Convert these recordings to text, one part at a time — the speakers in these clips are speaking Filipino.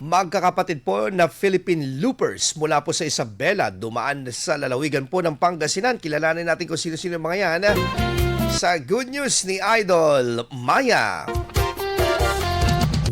Magkakapatid po na Philippine Loopers mula po sa Isabela, dumaan sa lalawigan po ng Pangasinan. Kilalanin natin kung sino-sino mga yan sa Good News ni Idol Maya.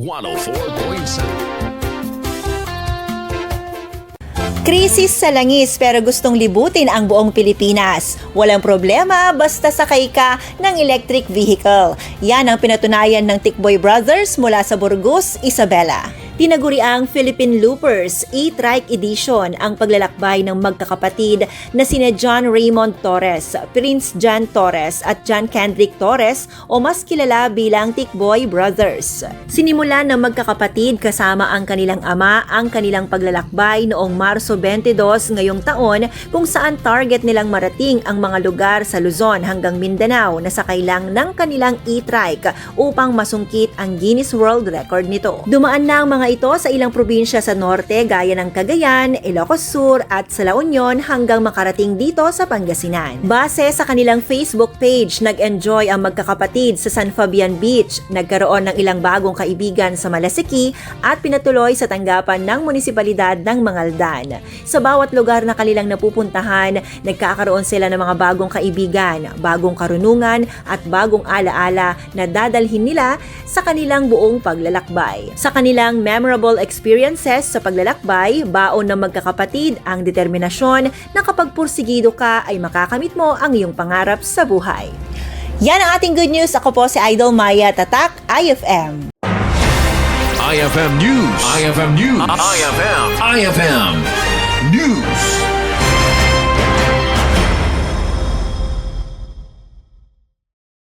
104.7 Krisis sa langis pero gustong libutin ang buong Pilipinas. Walang problema basta sakay ka ng electric vehicle. Yan ang pinatunayan ng Tikboy Brothers mula sa Burgos, Isabela. Tinaguriang Philippine Loopers e-trike edition ang paglalakbay ng magkakapatid na sina John Raymond Torres, Prince John Torres at John Kendrick Torres o mas kilala bilang Tikboy Brothers. Sinimulan ng magkakapatid kasama ang kanilang ama ang kanilang paglalakbay noong Marso 22 ngayong taon kung saan target nilang marating ang mga lugar sa Luzon hanggang Mindanao na sakay lang ng kanilang e-trike upang masungkit ang Guinness World Record nito. Dumaan na ang mga ito sa ilang probinsya sa norte gaya ng Cagayan, Ilocos Sur at sa La Union hanggang makarating dito sa Pangasinan. Base sa kanilang Facebook page, nag-enjoy ang magkakapatid sa San Fabian Beach, nagkaroon ng ilang bagong kaibigan sa Malasiki at pinatuloy sa tanggapan ng munisipalidad ng Mangaldan. Sa bawat lugar na kanilang napupuntahan, nagkakaroon sila ng mga bagong kaibigan, bagong karunungan at bagong alaala na dadalhin nila sa kanilang buong paglalakbay. Sa kanilang memorable experiences sa paglalakbay, baon ng magkakapatid ang determinasyon na kapag pursigido ka ay makakamit mo ang iyong pangarap sa buhay. Yan ang ating good news. Ako po si Idol Maya, Tatak, IFM. IFM News. IFM News. IFM News.